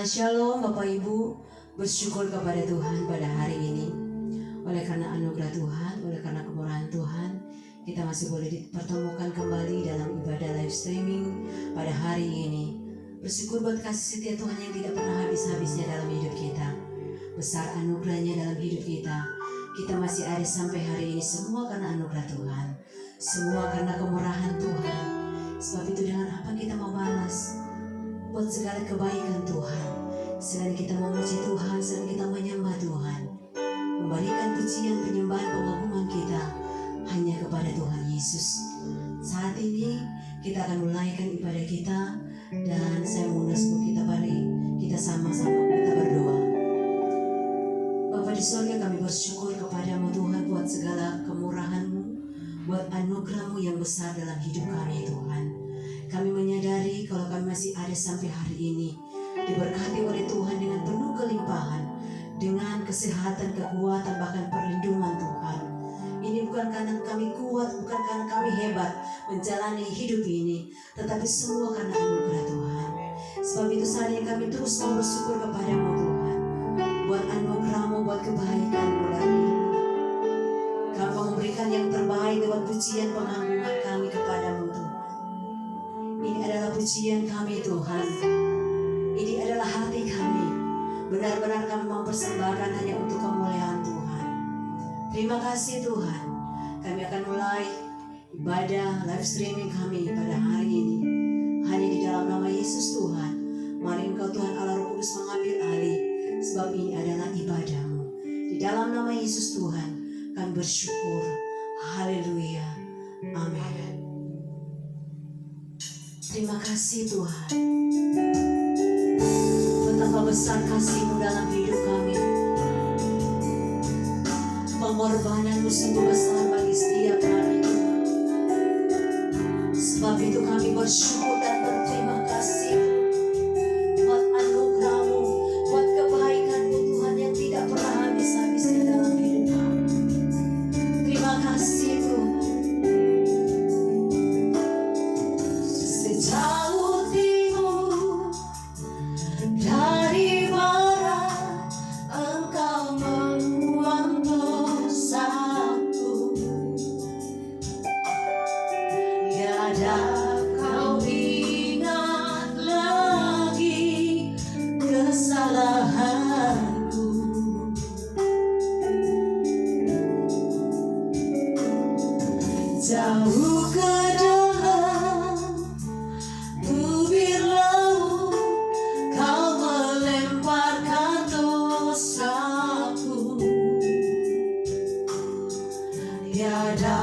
Shalom Bapak Ibu, bersyukur kepada Tuhan pada hari ini. Oleh karena anugerah Tuhan, oleh karena kemurahan Tuhan, kita masih boleh dipertemukan kembali dalam ibadah live streaming pada hari ini. Bersyukur buat kasih setia Tuhan yang tidak pernah habis-habisnya dalam hidup kita. Besar anugerahnya dalam hidup kita. Kita masih ada sampai hari ini semua karena anugerah Tuhan. Semua karena kemurahan Tuhan. Sebab itu dengan apa kita mau balas? Buat segala kebaikan Tuhan, selain kita memuji Tuhan, selain kita menyembah Tuhan, memberikan pujian, penyembahan, pengagungan kita hanya kepada Tuhan Yesus. Saat ini kita akan mulaikan ibadah kita, dan saya mengundang sebelum kita balik, kita sama-sama kita berdoa. Bapa di surga, kami bersyukur kepadamu Tuhan buat segala kemurahan-Mu, buat anugerah-Mu yang besar dalam hidup kami Tuhan. Kami menyadari kalau kami masih ada sampai hari ini, diberkati oleh Tuhan dengan penuh kelimpahan, dengan kesehatan, kekuatan, bahkan perlindungan Tuhan. Ini bukan karena kami kuat, bukan karena kami hebat menjalani hidup ini, tetapi semua karena anugerah Tuhan. Sebab itu saat ini kami terus mau bersyukur kepadamu Tuhan, buat anugerah-Mu, buat kebaikan-Mu dalam hidup. Kami mau memberikan yang terbaik lewat pujian pengagungan kami kepadamu Tuhan. Ini adalah pujian kami Tuhan. Ini adalah hati kami. Benar-benar kami mempersembahkan hanya untuk kemuliaan Tuhan. Terima kasih Tuhan. Kami akan mulai ibadah live streaming kami pada hari ini. Hanya di dalam nama Yesus Tuhan. Mari Engkau Tuhan Allah Roh Kudus mengambil alih. Sebab ini adalah ibadah-Mu. Di dalam nama Yesus Tuhan kami bersyukur. Haleluya. Amin. Terima kasih Tuhan. Betapa besar kasih-Mu dalam hidup kami. Pengorbanan-Mu sungguh besar bagi setiap kami. Sebab itu kami bersyukur dan berterima kasih buat anugerah-Mu, buat kebaikan-Mu Tuhan yang tidak pernah habis-habisnya dalam hidup kami. Terima kasih Tuhan. Sejauh timur dari barat, Engkau membuang dosaku. Tiada kau ingat lagi kesalahanku. Jauh ke dalam bibir laut, Kau melemparkan dosaku. Tiada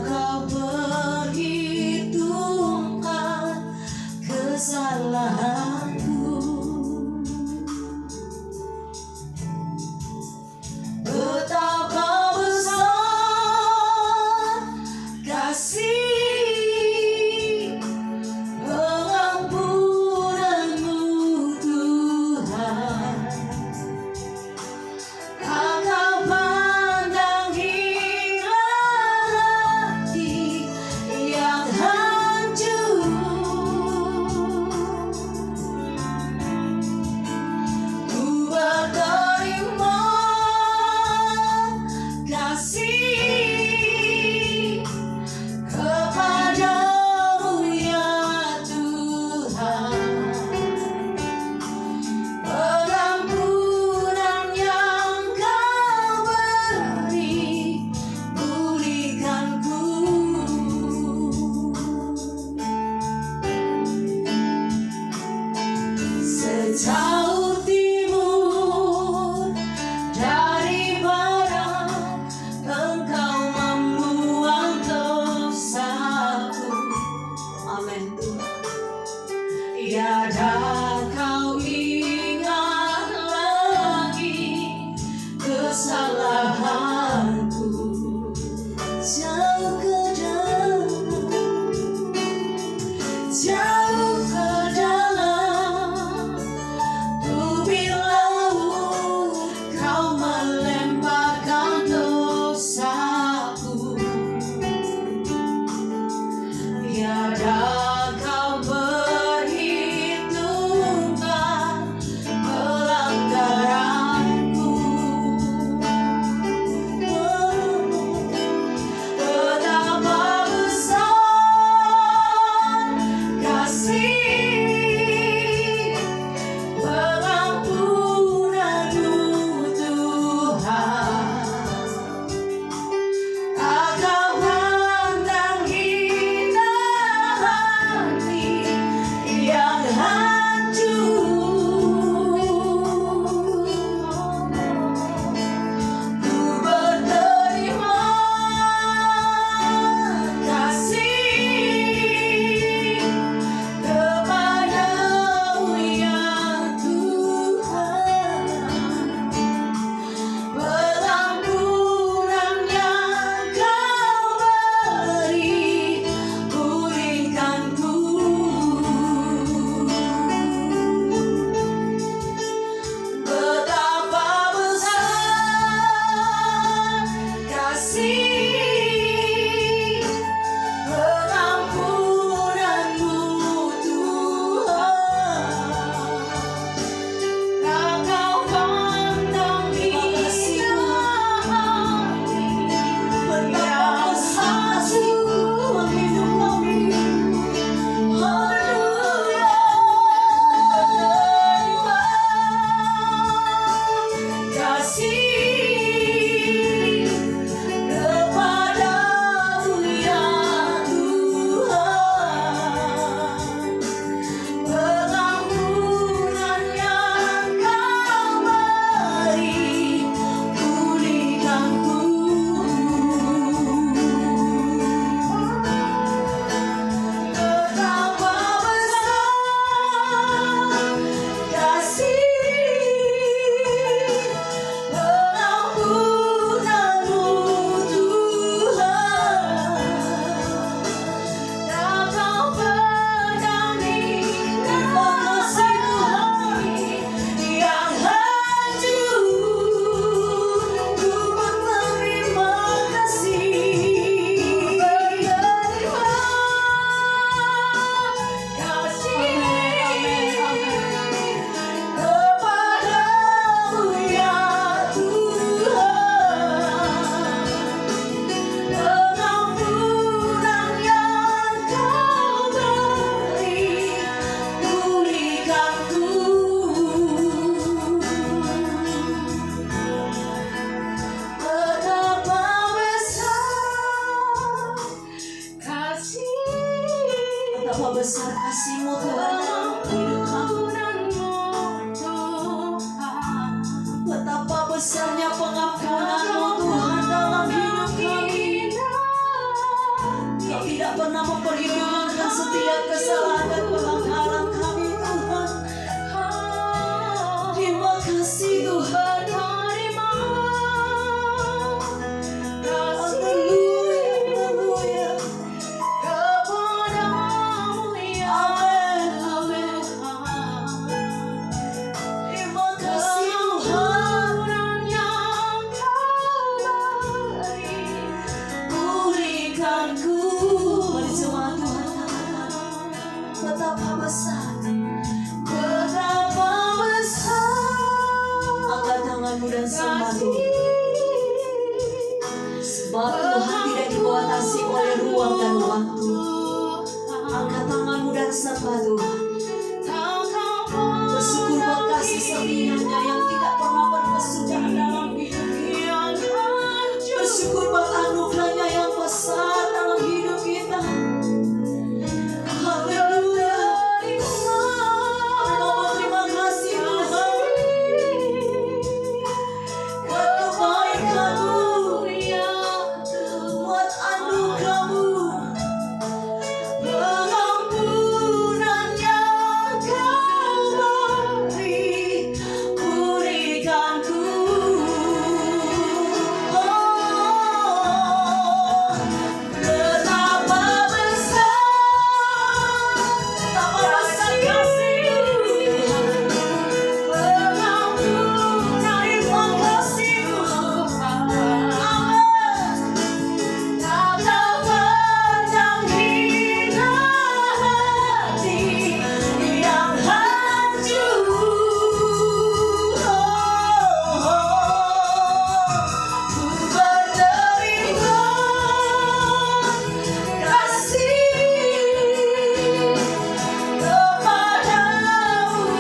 Kau perhitungkan kesalahanku. Betapa besar kasih pengampunan-Mu Tuhan. Engkau pandang hingga hati yang hancur. Ku berterima kasih kepadamu ya Tuhan. Pengampunan yang Kau beri, pulihkanku. Sejauh timur dari barat, Engkau membuang dosaku. Amin Tuhan. Tiada Kau ingat lagi kesalahanku. Jauh ke dalam, jauh ke dalam setiap kesalahan dan pelanggaran kami Tuhan. Terima kasih Tuhan. Sebab Tuhan tidak dibatasi oleh ruang dan waktu. Angkat tanganmu dan sembah Tuhan. Bersyukur buat kasih setia-Nya yang tidak pernah berkesudahan dalam hidup kita. Bersyukur buat anugerah-Nya yang besar dalam hidup kita. Haleluya. Terima kasih Tuhan. Buat kebaikan-Mu, buat anugerah-Mu, pengampunan yang Kau beri, berikan-Ku. Betapa besar kasih-Mu, pengampunan yang kasih-Mu. Tak terpandang hina hati yang hancur. Ku berterima kasih kepadamu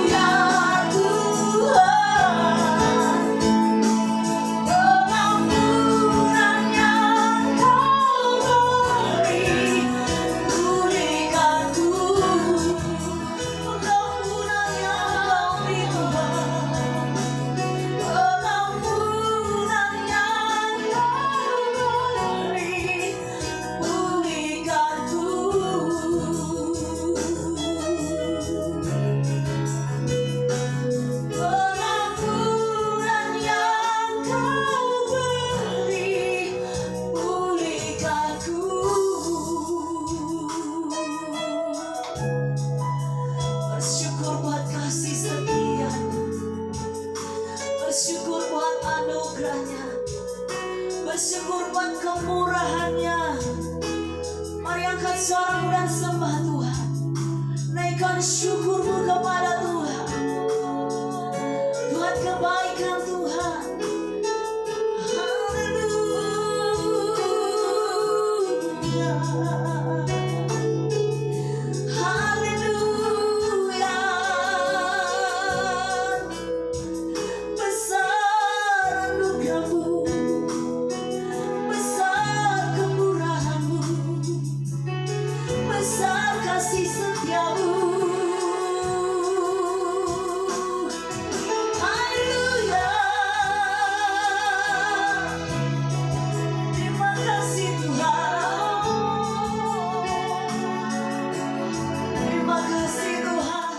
ya Tuhan. Pengampunan yang Kau beri, berikan-Ku. Pengampunan yang Kau beri Tuhan. Pengampunan yang Kau beri, berikan-Ku. Pengampunan yang Kau beri, berikan-Ku. Bersyukur buat kasih setia-Nya. Bersyukur buat anugerah-Nya. Bersyukur buat kemurahan-Nya. Mari angkat suaramu dan sembah Tuhan. Naikkan syukurmu kepada Tuhan. Buat kebaikan Tuhan. Haleluya. Haleluya. Besar anugerah-Mu, besar kemurahan-Mu, besar kasih setia-Mu. Haleluya. Terima kasih Tuhan. Terima kasih Tuhan.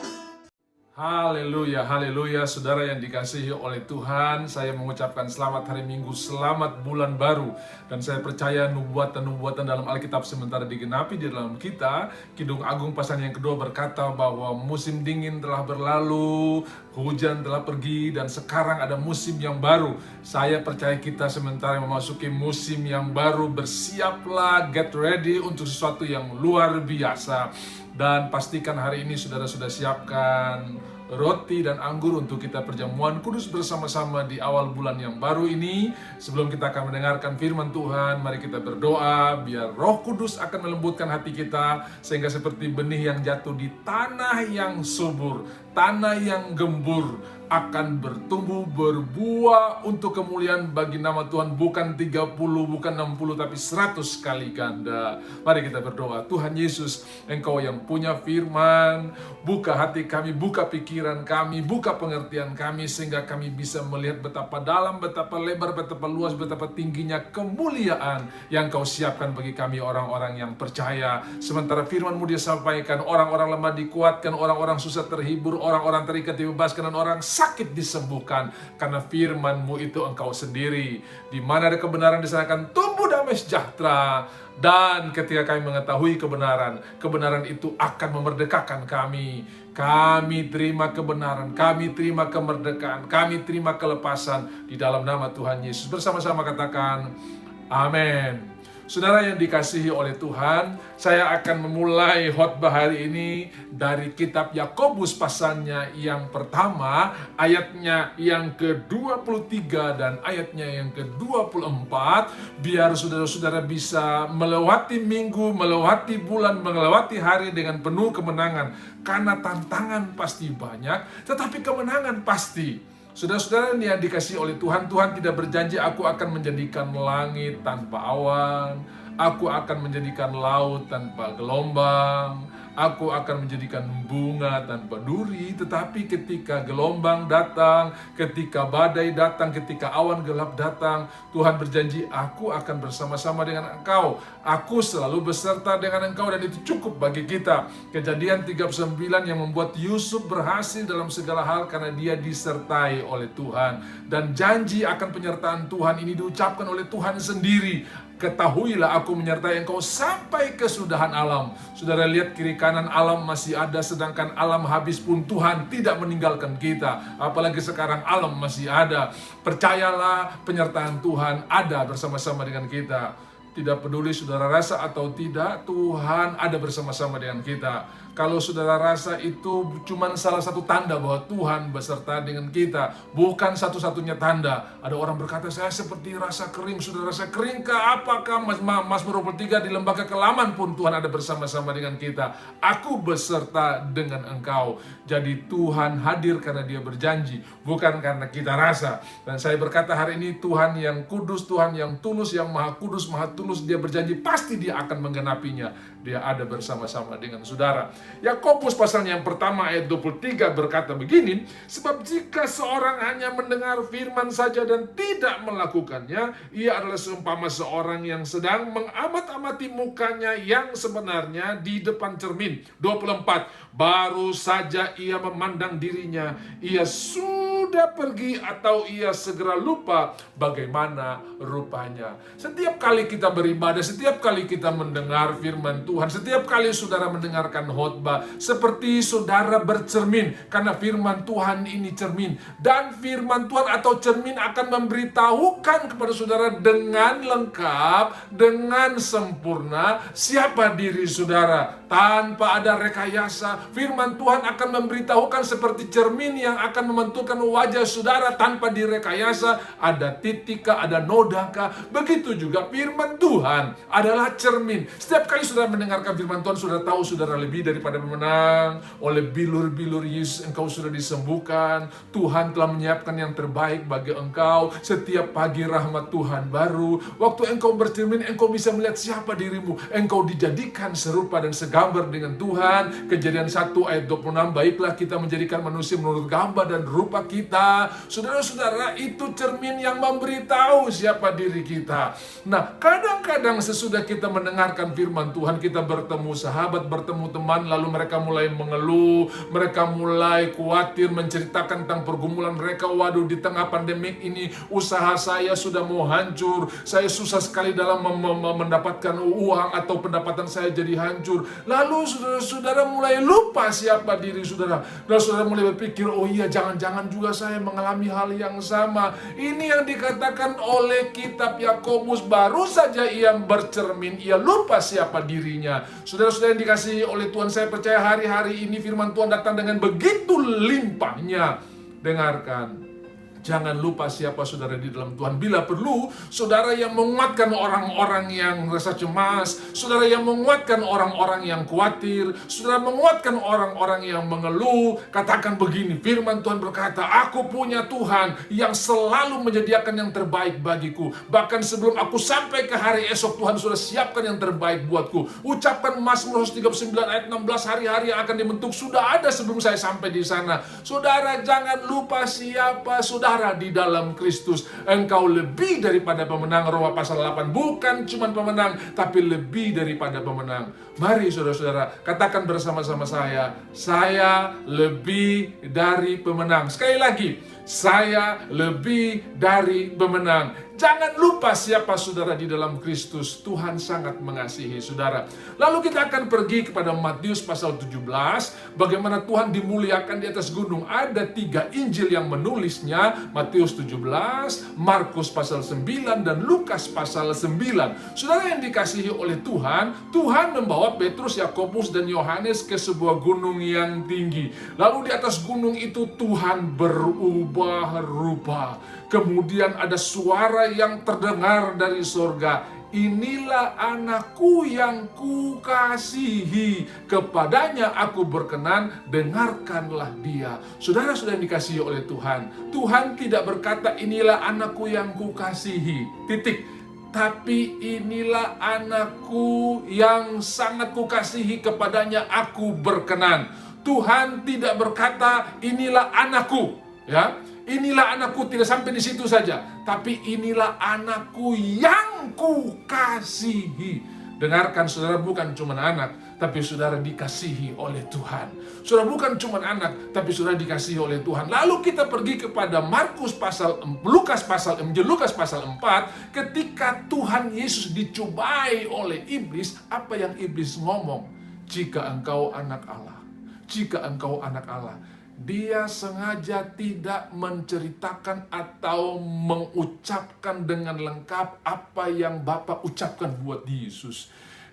Haleluya, haleluya, saudara yang dikasihi oleh Tuhan. Saya mengucapkan selamat hari Minggu, selamat bulan baru. Dan saya percaya nubuatan-nubuatan dalam Alkitab sementara digenapi di dalam kita. Kidung Agung pasal yang kedua berkata bahwa musim dingin telah berlalu, hujan telah pergi, dan sekarang ada musim yang baru. Saya percaya kita sementara memasuki musim yang baru. Bersiaplah, get ready untuk sesuatu yang luar biasa. Dan pastikan hari ini saudara sudah siapkan roti dan anggur untuk kita perjamuan kudus bersama-sama di awal bulan yang baru ini. Sebelum kita akan mendengarkan firman Tuhan, mari kita berdoa biar Roh Kudus akan melembutkan hati kita sehingga seperti benih yang jatuh di tanah yang subur, tanah yang gembur, akan bertumbuh, berbuah untuk kemuliaan bagi nama Tuhan. Bukan 30, bukan 60, tapi 100 kali ganda. Mari kita berdoa. Tuhan Yesus, Engkau yang punya firman, buka hati kami, buka pikiran kami, buka pengertian kami, sehingga kami bisa melihat betapa dalam, betapa lebar, betapa luas, betapa tingginya kemuliaan yang Kau siapkan bagi kami orang-orang yang percaya. Sementara firman-Mu disampaikan, orang-orang lemah dikuatkan, orang-orang susah terhibur, orang-orang terikat dibebaskan, dan orang sakit disembuhkan. Karena firman-Mu itu Engkau sendiri. Di mana ada kebenaran, di sana akan tumbuh damai sejahtera. Dan ketika kami mengetahui kebenaran, kebenaran itu akan memerdekakan kami. Kami terima kebenaran, kami terima kemerdekaan, kami terima kelepasan di dalam nama Tuhan Yesus. Bersama-sama katakan, amin. Saudara yang dikasihi oleh Tuhan, saya akan memulai khotbah hari ini dari kitab Yakobus pasalnya yang pertama, ayatnya yang ke-23 dan ayatnya yang ke-24, biar saudara-saudara bisa melewati minggu, melewati bulan, melewati hari dengan penuh kemenangan. Karena tantangan pasti banyak, tetapi kemenangan pasti. Saudara-saudara yang dikasihi oleh Tuhan, Tuhan tidak berjanji aku akan menjadikan langit tanpa awan, aku akan menjadikan laut tanpa gelombang, aku akan menjadikan bunga tanpa duri. Tetapi ketika gelombang datang, ketika badai datang, ketika awan gelap datang, Tuhan berjanji, aku akan bersama-sama dengan engkau. Aku selalu beserta dengan engkau, dan itu cukup bagi kita. Kejadian 39 yang membuat Yusuf berhasil dalam segala hal karena dia disertai oleh Tuhan. Dan janji akan penyertaan Tuhan ini diucapkan oleh Tuhan sendiri. Ketahuilah aku menyertai engkau sampai kesudahan alam. Saudara lihat kiri kanan alam masih ada, sedangkan alam habis pun Tuhan tidak meninggalkan kita. Apalagi sekarang alam masih ada. Percayalah, penyertaan Tuhan ada bersama-sama dengan kita. Tidak peduli saudara rasa atau tidak, Tuhan ada bersama-sama dengan kita. Kalau saudara rasa itu cuma salah satu tanda bahwa Tuhan beserta dengan kita, bukan satu-satunya tanda. Ada orang berkata, saya seperti rasa kering. Saudara rasa kering kah? Apakah Mazmur 23 di lembah kekelaman pun Tuhan ada bersama-sama dengan kita. Aku beserta dengan engkau. Jadi Tuhan hadir karena dia berjanji, bukan karena kita rasa. Dan saya berkata hari ini, Tuhan yang kudus, Tuhan yang tulus, yang maha kudus, maha tulus, dia berjanji pasti dia akan menggenapinya. Dia ada bersama-sama dengan saudara. Yakobus pasalnya yang pertama ayat 23 berkata begini, sebab jika seorang hanya mendengar firman saja dan tidak melakukannya, ia adalah seumpama seorang yang sedang mengamat-amati mukanya yang sebenarnya di depan cermin. 24, baru saja ia memandang dirinya, ia sudah pergi atau ia segera lupa bagaimana rupanya. Setiap kali kita beribadah, setiap kali kita mendengar firman Tuhan, setiap kali saudara mendengarkan khotbah, seperti saudara bercermin, karena firman Tuhan ini cermin. Dan firman Tuhan atau cermin akan memberitahukan kepada saudara dengan lengkap, dengan sempurna, siapa diri saudara. Tanpa ada rekayasa, firman Tuhan akan memberitahukan seperti cermin yang akan memantulkan wajah saudara tanpa direkayasa. Ada titik, ada nodakah. Begitu juga firman Tuhan adalah cermin. Setiap kali saudara mendengarkan firman Tuhan, saudara tahu saudara lebih daripada pemenang. Oleh bilur-bilur Yesus engkau sudah disembuhkan. Tuhan telah menyiapkan yang terbaik bagi engkau. Setiap pagi rahmat Tuhan baru. Waktu engkau bercermin, engkau bisa melihat siapa dirimu. Engkau dijadikan serupa dan segambar dengan Tuhan. Kejadian 1 ayat 26, baiklah kita menjadikan manusia menurut gambar dan rupa kita. Saudara-saudara, itu cermin yang memberitahu siapa diri kita. Nah, kadang-kadang sesudah kita mendengarkan firman Tuhan, kita bertemu sahabat, bertemu teman, lalu mereka mulai mengeluh, mereka mulai khawatir, menceritakan tentang pergumulan mereka. Waduh, di tengah pandemik ini usaha saya sudah mau hancur, saya susah sekali dalam mendapatkan uang atau pendapatan saya jadi hancur. Lalu saudara-saudara mulai lupa siapa diri saudara. Dan saudara mulai berpikir, oh iya, jangan-jangan juga saya mengalami hal yang sama. Ini yang dikatakan oleh kitab Yakobus, baru saja ia bercermin, ia lupa siapa dirinya. Saudara-saudara yang dikasihi oleh Tuhan, saya percaya hari-hari ini firman Tuhan datang dengan begitu limpahnya. Dengarkan, Jangan lupa siapa saudara di dalam Tuhan. Bila perlu, saudara yang menguatkan orang-orang yang merasa cemas, saudara yang menguatkan orang-orang yang khawatir, saudara menguatkan orang-orang yang mengeluh. Katakan begini, firman Tuhan berkata, aku punya Tuhan yang selalu menyediakan yang terbaik bagiku. Bahkan sebelum aku sampai ke hari esok, Tuhan sudah siapkan yang terbaik buatku. Ucapkan Mazmur 139 ayat 16, hari-hari yang akan dibentuk sudah ada sebelum saya sampai di sana. Saudara, jangan lupa siapa saudara di dalam Kristus. Engkau lebih daripada pemenang. Roma pasal 8, bukan cuma pemenang, tapi lebih daripada pemenang. Mari saudara-saudara, katakan bersama-sama saya lebih dari pemenang. Sekali lagi, saya lebih dari pemenang. Jangan lupa siapa saudara di dalam Kristus. Tuhan sangat mengasihi saudara. Lalu kita akan pergi kepada Matius pasal 17. Bagaimana Tuhan dimuliakan di atas gunung. Ada 3 Injil yang menulisnya. Matius 17, Markus pasal 9, dan Lukas pasal 9. Saudara yang dikasihi oleh Tuhan, Tuhan membawa Petrus, Yakobus, dan Yohanes ke sebuah gunung yang tinggi. Lalu di atas gunung itu Tuhan berubah rupa. Kemudian ada suara yang terdengar dari surga. Inilah anakku yang kukasihi, kepadanya aku berkenan, dengarkanlah dia. Saudara-saudara yang dikasihi oleh Tuhan, Tuhan tidak berkata inilah anakku yang kukasihi, titik. Tapi inilah anakku yang sangat kukasihi, kepadanya aku berkenan. Tuhan tidak berkata inilah anakku, ya. Inilah anakku, tidak sampai di situ saja. Tapi inilah anakku yang kukasihi. Dengarkan saudara, bukan cuma anak, tapi saudara dikasihi oleh Tuhan. Saudara bukan cuma anak, tapi saudara dikasihi oleh Tuhan. Lalu kita pergi kepada Lukas pasal 4, ketika Tuhan Yesus dicobai oleh iblis. Apa yang iblis ngomong? Jika engkau anak Allah. Jika engkau anak Allah. Dia sengaja tidak menceritakan atau mengucapkan dengan lengkap apa yang Bapa ucapkan buat Yesus.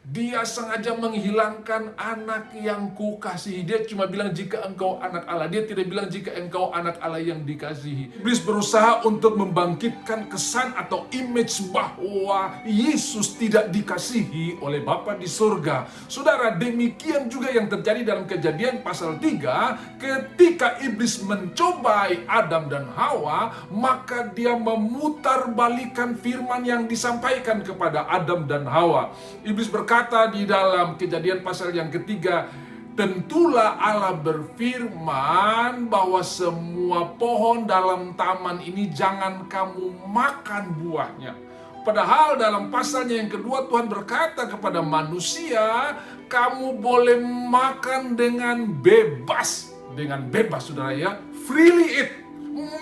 Dia sengaja menghilangkan anak yang kukasihi. Dia cuma bilang jika engkau anak Allah. Dia tidak bilang jika engkau anak Allah yang dikasihi. Iblis berusaha untuk membangkitkan kesan atau image bahwa Yesus tidak dikasihi oleh Bapa di surga. Saudara, demikian juga yang terjadi dalam Kejadian pasal 3. Ketika iblis mencobai Adam dan Hawa, maka dia memutarbalikkan firman yang disampaikan kepada Adam dan Hawa. Iblis berkata di dalam Kejadian pasal yang ketiga, tentulah Allah berfirman bahwa semua pohon dalam taman ini jangan kamu makan buahnya. Padahal dalam pasalnya yang kedua Tuhan berkata kepada manusia, kamu boleh makan dengan bebas. Dengan bebas saudara ya, freely eat,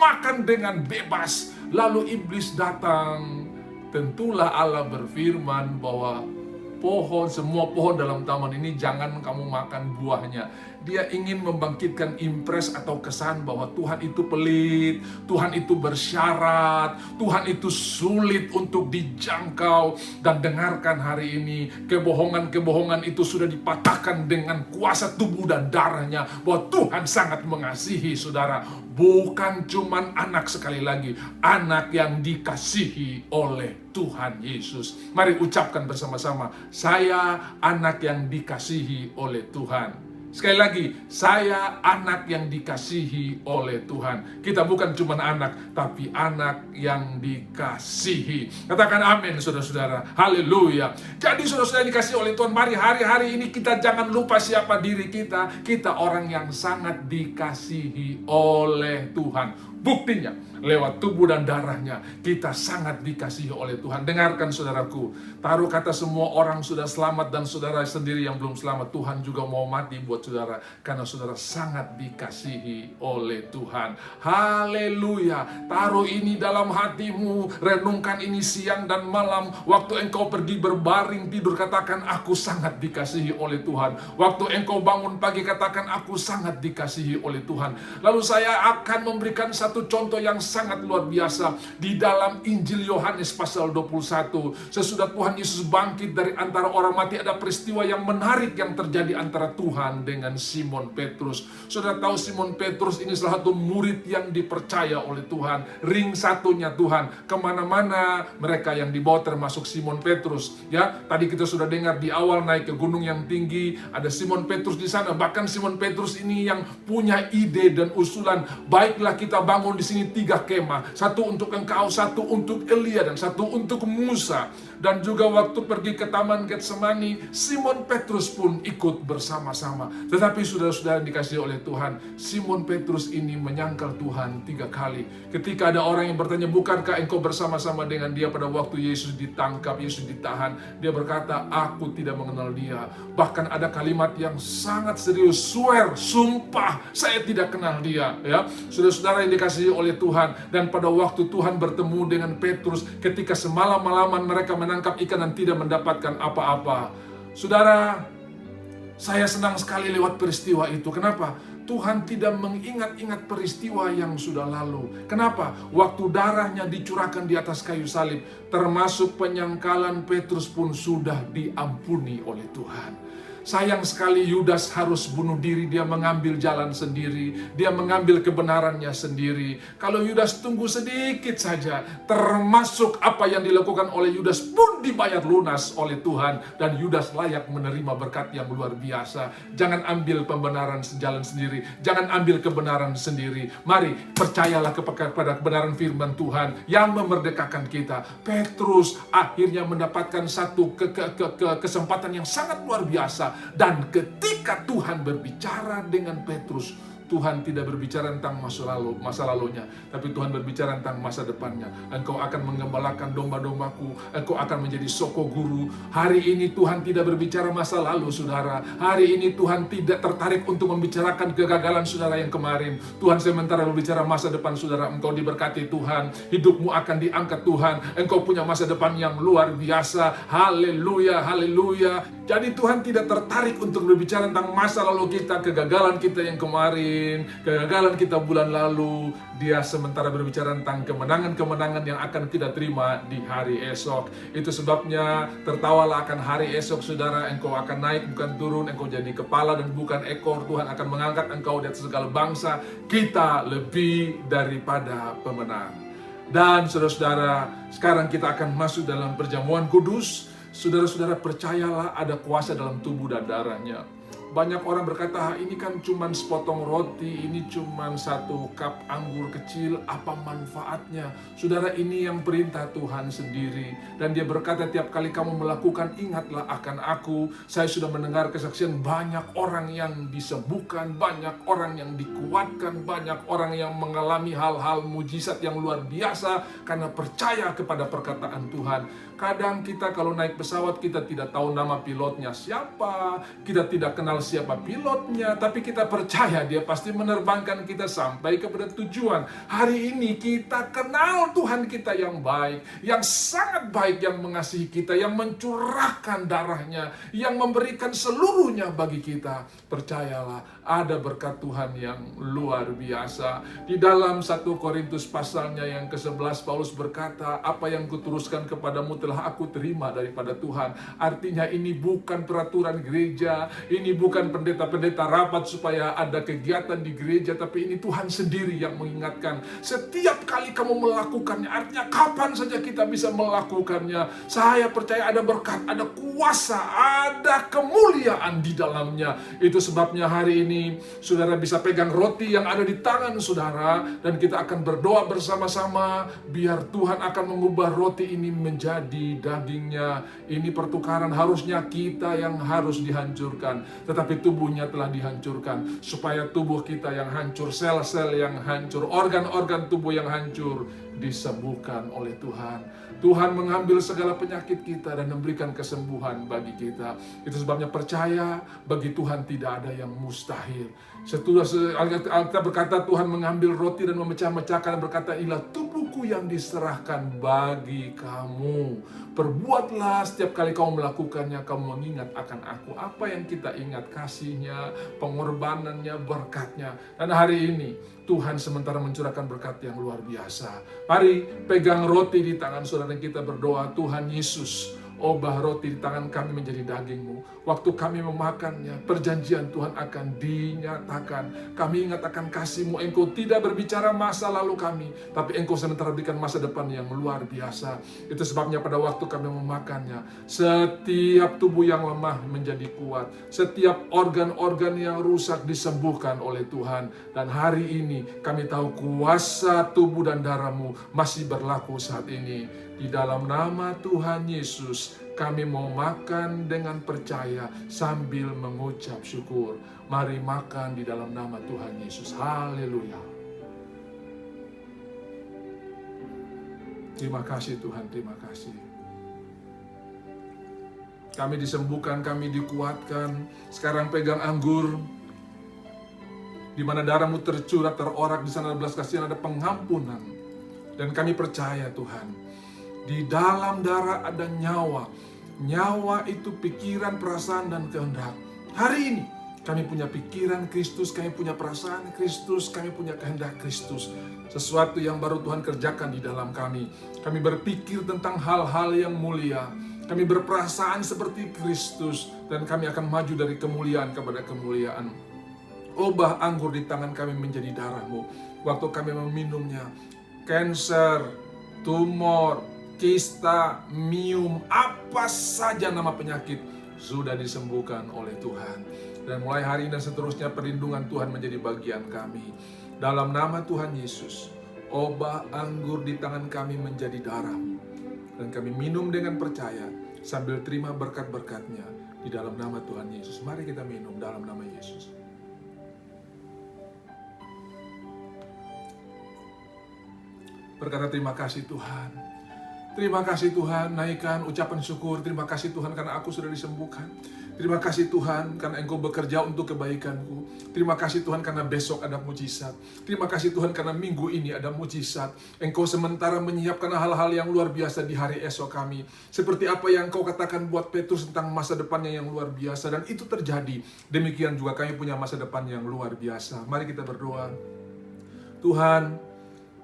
makan dengan bebas. Lalu iblis datang, tentulah Allah berfirman bahwa semua pohon dalam taman ini jangan kamu makan buahnya. Dia ingin membangkitkan impres atau kesan bahwa Tuhan itu pelit, Tuhan itu bersyarat, Tuhan itu sulit untuk dijangkau. Dan dengarkan hari ini, kebohongan-kebohongan itu sudah dipatahkan dengan kuasa tubuh dan darahnya, bahwa Tuhan sangat mengasihi saudara. Bukan cuman anak, sekali lagi, anak yang dikasihi oleh Tuhan Yesus. Mari ucapkan bersama-sama, saya anak yang dikasihi oleh Tuhan. Sekali lagi, saya anak yang dikasihi oleh Tuhan. Kita bukan cuma anak, tapi anak yang dikasihi. Katakan amin, saudara-saudara. Haleluya. Jadi saudara-saudara dikasihi oleh Tuhan, mari hari-hari ini kita jangan lupa siapa diri kita. Kita orang yang sangat dikasihi oleh Tuhan. Buktinya, lewat tubuh dan darahnya, kita sangat dikasihi oleh Tuhan. Dengarkan saudaraku, taruh kata semua orang sudah selamat dan saudara sendiri yang belum selamat, Tuhan juga mau mati buat saudara, karena saudara sangat dikasihi oleh Tuhan. Haleluya. Taruh ini dalam hatimu, renungkan ini siang dan malam. Waktu engkau pergi berbaring tidur, katakan aku sangat dikasihi oleh Tuhan. Waktu engkau bangun pagi, katakan aku sangat dikasihi oleh Tuhan. Lalu saya akan memberikan satu contoh yang sangat luar biasa di dalam Injil Yohanes pasal 21. Sesudah Tuhan Yesus bangkit dari antara orang mati, ada peristiwa yang menarik yang terjadi antara Tuhan dengan Simon Petrus. Saudara tahu Simon Petrus ini salah satu murid yang dipercaya oleh Tuhan. Ring satunya Tuhan. Kemana-mana mereka yang dibawa termasuk Simon Petrus. Ya, tadi kita sudah dengar di awal naik ke gunung yang tinggi. Ada Simon Petrus di sana. Bahkan Simon Petrus ini yang punya ide dan usulan. Baiklah kita bangun di sini 3 kemah. Satu untuk engkau, satu untuk Elia, dan satu untuk Musa. Dan juga waktu pergi ke Taman Getsemani, Simon Petrus pun ikut bersama-sama. Tetapi saudara-saudara dikasihi oleh Tuhan, Simon Petrus ini menyangkal Tuhan 3 kali. Ketika ada orang yang bertanya, bukankah engkau bersama-sama dengan dia pada waktu Yesus ditangkap, Yesus ditahan? Dia berkata, aku tidak mengenal dia. Bahkan ada kalimat yang sangat serius, swear, sumpah, saya tidak kenal dia. Ya, saudara-saudara yang dikasihi oleh Tuhan. Dan pada waktu Tuhan bertemu dengan Petrus, ketika semalam-malaman mereka menangkap ikan dan tidak mendapatkan apa-apa. Saudara, saya senang sekali lewat peristiwa itu. Kenapa? Tuhan tidak mengingat-ingat peristiwa yang sudah lalu. Kenapa? Waktu darahnya dicurahkan di atas kayu salib, termasuk penyangkalan Petrus pun sudah diampuni oleh Tuhan. Sayang sekali Yudas harus bunuh diri, dia mengambil jalan sendiri, dia mengambil kebenarannya sendiri. Kalau Yudas tunggu sedikit saja, termasuk apa yang dilakukan oleh Yudas pun dibayar lunas oleh Tuhan, dan Yudas layak menerima berkat yang luar biasa. Jangan ambil pembenaran jalan sendiri, jangan ambil kebenaran sendiri. Mari percayalah kepada kebenaran firman Tuhan yang memerdekakan kita. Petrus akhirnya mendapatkan satu kesempatan yang sangat luar biasa. Dan ketika Tuhan berbicara dengan Petrus, Tuhan tidak berbicara tentang masa lalunya, tapi Tuhan berbicara tentang masa depannya. Engkau akan menggembalakan domba-dombaku, engkau akan menjadi soko guru. Hari ini Tuhan tidak berbicara masa lalu, saudara. Hari ini Tuhan tidak tertarik untuk membicarakan kegagalan saudara yang kemarin. Tuhan sementara berbicara masa depan saudara. Engkau diberkati Tuhan, hidupmu akan diangkat Tuhan. Engkau punya masa depan yang luar biasa. Haleluya, haleluya. Jadi Tuhan tidak tertarik untuk berbicara tentang masa lalu kita, kegagalan kita yang kemarin, kegagalan kita bulan lalu. Dia sementara berbicara tentang kemenangan-kemenangan yang akan kita terima di hari esok. Itu sebabnya tertawalah akan hari esok saudara. Engkau akan naik bukan turun, engkau jadi kepala dan bukan ekor. Tuhan akan mengangkat engkau di atas segala bangsa. Kita lebih daripada pemenang. Dan saudara-saudara, sekarang kita akan masuk dalam perjamuan kudus. Saudara-saudara percayalah ada kuasa dalam tubuh dan darahnya. Banyak orang berkata, ini kan cuma sepotong roti, ini cuma 1 cup anggur kecil, apa manfaatnya? Saudara, ini yang perintah Tuhan sendiri. Dan dia berkata, tiap kali kamu melakukan, ingatlah akan aku. Saya sudah mendengar kesaksian banyak orang yang disembuhkan, banyak orang yang dikuatkan, banyak orang yang mengalami hal-hal mujizat yang luar biasa karena percaya kepada perkataan Tuhan. Kadang kita kalau naik pesawat, kita tidak tahu nama pilotnya siapa, kita tidak kenal siapa pilotnya, tapi kita percaya dia pasti menerbangkan kita sampai kepada tujuan. Hari ini kita kenal Tuhan kita yang baik, yang sangat baik, yang mengasihi kita, yang mencurahkan darahnya, yang memberikan seluruhnya bagi kita. Percayalah, ada berkat Tuhan yang luar biasa. Di dalam 1 Korintus pasalnya yang ke-11, Paulus berkata, apa yang kuteruskan kepadamu telah aku terima daripada Tuhan. Artinya ini bukan peraturan gereja, ini bukan pendeta-pendeta rapat supaya ada kegiatan di gereja, tapi ini Tuhan sendiri yang mengingatkan. Setiap kali kamu melakukannya, artinya kapan saja kita bisa melakukannya. Saya percaya ada berkat, ada kuasa, ada kemuliaan di dalamnya. Itu sebabnya hari ini saudara bisa pegang roti yang ada di tangan saudara, dan kita akan berdoa bersama-sama biar Tuhan akan mengubah roti ini menjadi dagingnya. Ini pertukaran, harusnya kita yang harus dihancurkan, tetapi tubuhnya telah dihancurkan supaya tubuh kita yang hancur, sel-sel yang hancur, organ-organ tubuh yang hancur disembuhkan oleh Tuhan. Tuhan mengambil segala penyakit kita dan memberikan kesembuhan bagi kita. Itu sebabnya percaya, bagi Tuhan tidak ada yang mustahil. Alkitab berkata Tuhan mengambil roti dan memecah-mecahkan dan berkata, inilah tubuhku yang diserahkan bagi kamu. Perbuatlah setiap kali kamu melakukannya, kamu mengingat akan aku. Apa yang kita ingat? Kasihnya, pengorbanannya, berkatnya. Dan hari ini Tuhan sementara mencurahkan berkat yang luar biasa. Mari pegang roti di tangan saudara dan kita berdoa, Tuhan Yesus, Obah roti di tangan kami menjadi daging-Mu. Waktu kami memakannya, perjanjian Tuhan akan dinyatakan. Kami ingat akan kasih-Mu. Engkau tidak berbicara masa lalu kami, tapi Engkau sementara berikan masa depan yang luar biasa. Itu sebabnya pada waktu kami memakannya, setiap tubuh yang lemah menjadi kuat. Setiap organ-organ yang rusak disembuhkan oleh Tuhan. Dan hari ini kami tahu kuasa tubuh dan darah-Mu masih berlaku saat ini. Di dalam nama Tuhan Yesus, kami mau makan dengan percaya sambil mengucap syukur. Mari makan di dalam nama Tuhan Yesus. Haleluya. Terima kasih Tuhan, terima kasih. Kami disembuhkan, kami dikuatkan. Sekarang pegang anggur, di mana darah-Mu tercurah, terorak, di sana belas kasihan, ada pengampunan. Dan kami percaya Tuhan, di dalam darah ada nyawa. Nyawa itu pikiran, perasaan, dan kehendak. Hari ini kami punya pikiran Kristus, kami punya perasaan Kristus, kami punya kehendak Kristus. Sesuatu yang baru Tuhan kerjakan di dalam kami. Kami berpikir tentang hal-hal yang mulia. Kami berperasaan seperti Kristus. Dan kami akan maju dari kemuliaan kepada kemuliaan. Obah anggur di tangan kami menjadi darah-Mu. Waktu kami meminumnya, kanker, tumor, kista, miom, apa saja nama penyakit sudah disembuhkan oleh Tuhan. Dan mulai hari ini dan seterusnya perlindungan Tuhan menjadi bagian kami. Dalam nama Tuhan Yesus, obah anggur di tangan kami menjadi darah-Mu. Dan kami minum dengan percaya sambil terima berkat-berkat-Nya di dalam nama Tuhan Yesus. Mari kita minum dalam nama Yesus. Berkata terima kasih Tuhan. Terima kasih Tuhan, naikkan ucapan syukur. Terima kasih Tuhan karena aku sudah disembuhkan. Terima kasih Tuhan karena Engkau bekerja untuk kebaikanku. Terima kasih Tuhan karena besok ada mujizat. Terima kasih Tuhan karena minggu ini ada mujizat. Engkau sementara menyiapkan hal-hal yang luar biasa di hari esok kami. Seperti apa yang Engkau katakan buat Petrus tentang masa depannya yang luar biasa. Dan itu terjadi. Demikian juga kami punya masa depan yang luar biasa. Mari kita berdoa. Tuhan,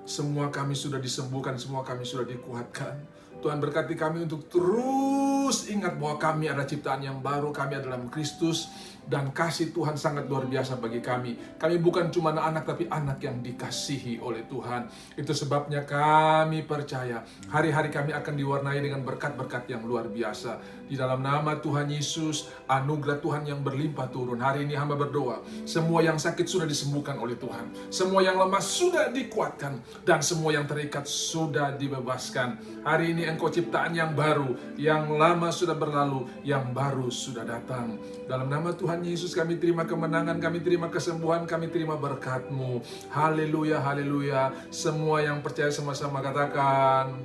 semua kami sudah disembuhkan, semua kami sudah dikuatkan. Tuhan berkati kami untuk terus ingat bahwa kami adalah ciptaan yang baru, kami adalah Kristus. Dan kasih Tuhan sangat luar biasa bagi kami. Kami bukan cuma anak, tapi anak yang dikasihi oleh Tuhan. Itu sebabnya kami percaya hari-hari kami akan diwarnai dengan berkat-berkat yang luar biasa. Di dalam nama Tuhan Yesus, anugerah Tuhan yang berlimpah turun. Hari ini hamba berdoa, semua yang sakit sudah disembuhkan oleh Tuhan. Semua yang lemah sudah dikuatkan. Dan semua yang terikat sudah dibebaskan. Hari ini Engkau ciptaan yang baru, yang lama sudah berlalu, yang baru sudah datang. Dalam nama Tuhan Yesus kami terima kemenangan, kami terima kesembuhan, kami terima berkat-Mu. Haleluya, haleluya. Semua yang percaya sama-sama katakan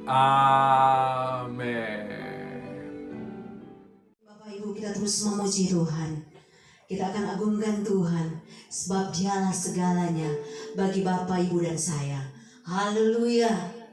amin. Bapak Ibu, kita terus memuji Tuhan. Kita akan agungkan Tuhan, sebab Dialah segalanya bagi Bapak, Ibu, dan saya. Haleluya.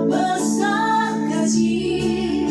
Besar kecil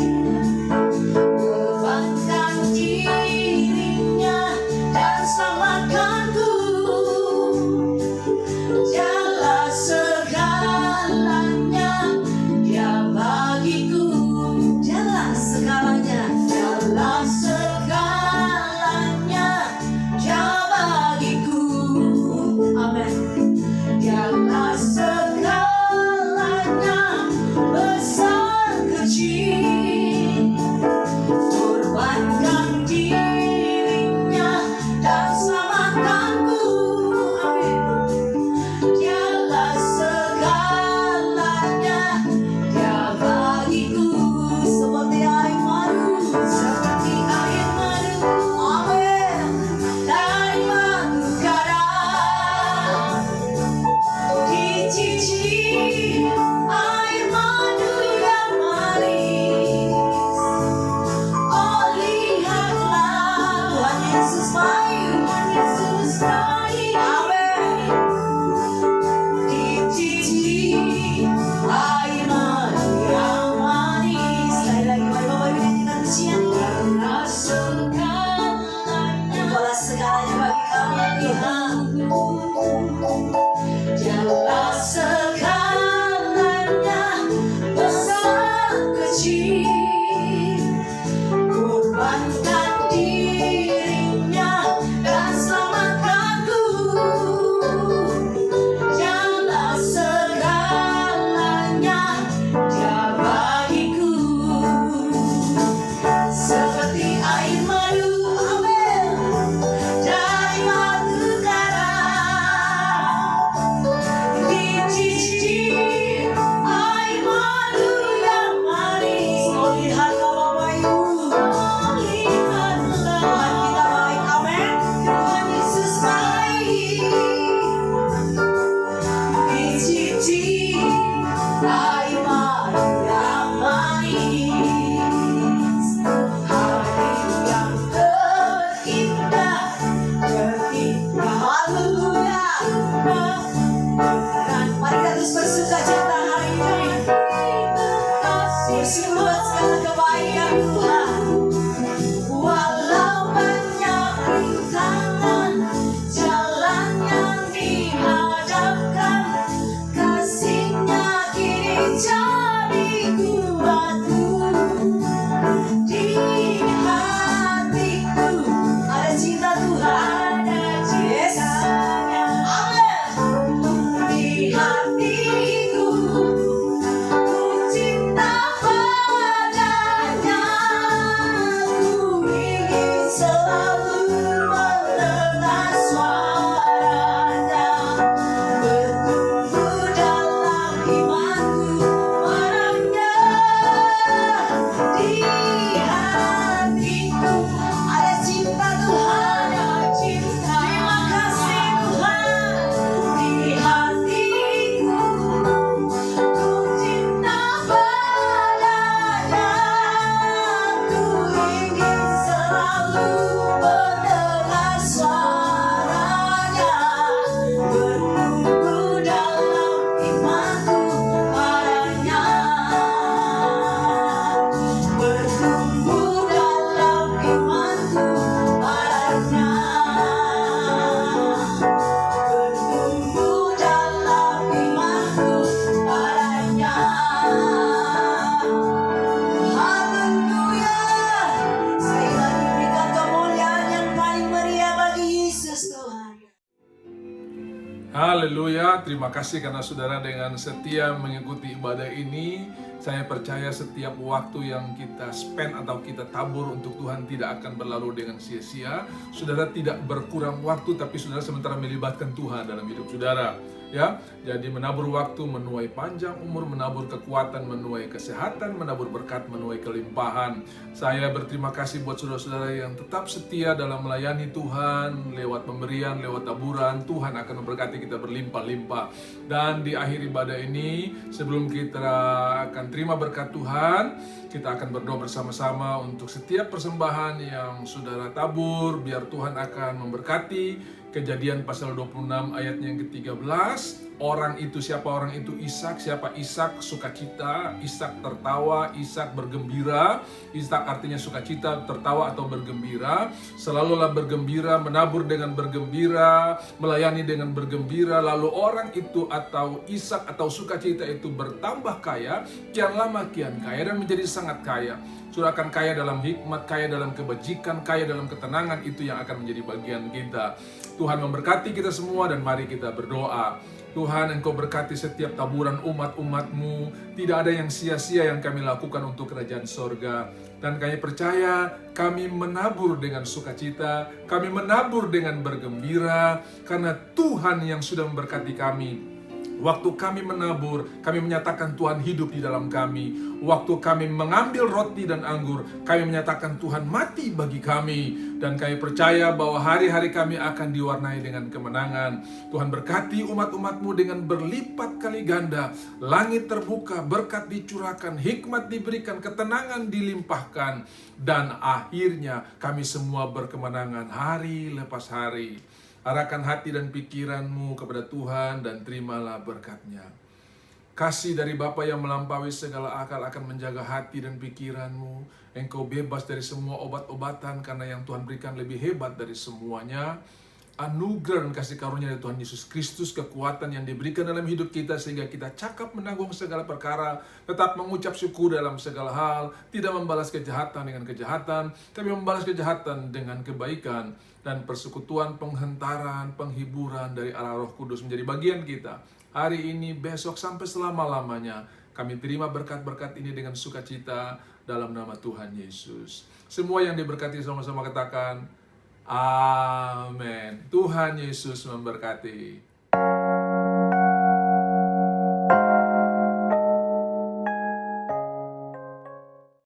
Bapa, terima kasih karena saudara dengan setia mengikuti ibadah ini. Saya percaya setiap waktu yang kita spend atau kita tabur untuk Tuhan tidak akan berlalu dengan sia-sia. Saudara tidak berkurang waktu, tapi saudara sementara melibatkan Tuhan dalam hidup saudara. Ya, jadi menabur waktu menuai panjang umur, menabur kekuatan, menuai kesehatan, menabur berkat, menuai kelimpahan. Saya berterima kasih buat saudara-saudara yang tetap setia dalam melayani Tuhan, lewat pemberian, lewat taburan. Tuhan akan memberkati kita berlimpah-limpah. Dan di akhir ibadah ini, sebelum kita akan terima berkat Tuhan, kita akan berdoa bersama-sama untuk setiap persembahan yang saudara tabur, biar Tuhan akan memberkati. Kejadian pasal 26 ayatnya yang ke-13. Orang itu, siapa orang itu? Ishak. Siapa Ishak? Sukacita. Ishak tertawa, Ishak bergembira. Ishak artinya sukacita, tertawa atau bergembira. Selalulah bergembira, menabur dengan bergembira, melayani dengan bergembira. Lalu orang itu atau Ishak atau sukacita itu bertambah kaya, kian lama kian kaya, dan menjadi sangat kaya. Saudara akan kaya dalam hikmat, kaya dalam kebajikan, kaya dalam ketenangan. Itu yang akan menjadi bagian kita. Tuhan memberkati kita semua, dan mari kita berdoa. Tuhan, Engkau berkati setiap taburan umat-umat-Mu. Tidak ada yang sia-sia yang kami lakukan untuk kerajaan sorga. Dan kami percaya kami menabur dengan sukacita, kami menabur dengan bergembira, karena Tuhan yang sudah memberkati kami. Waktu kami menabur, kami menyatakan Tuhan hidup di dalam kami. Waktu kami mengambil roti dan anggur, kami menyatakan Tuhan mati bagi kami. Dan kami percaya bahwa hari-hari kami akan diwarnai dengan kemenangan. Tuhan berkati umat-umat-Mu dengan berlipat kali ganda. Langit terbuka, berkat dicurahkan, hikmat diberikan, ketenangan dilimpahkan. Dan akhirnya kami semua berkemenangan hari lepas hari. Arahkan hati dan pikiranmu kepada Tuhan dan terimalah berkat-Nya. Kasih dari Bapa yang melampaui segala akal akan menjaga hati dan pikiranmu. Engkau bebas dari semua obat-obatan karena yang Tuhan berikan lebih hebat dari semuanya. Anugerah dan kasih karunia dari Tuhan Yesus Kristus, kekuatan yang diberikan dalam hidup kita sehingga kita cakap menanggung segala perkara, tetap mengucap syukur dalam segala hal, tidak membalas kejahatan dengan kejahatan, tapi membalas kejahatan dengan kebaikan, dan persekutuan, penghentaran, penghiburan dari Allah Roh Kudus menjadi bagian kita. Hari ini, besok, sampai selama-lamanya, kami terima berkat-berkat ini dengan sukacita dalam nama Tuhan Yesus. Semua yang diberkati sama-sama katakan, Amin. Tuhan Yesus memberkati.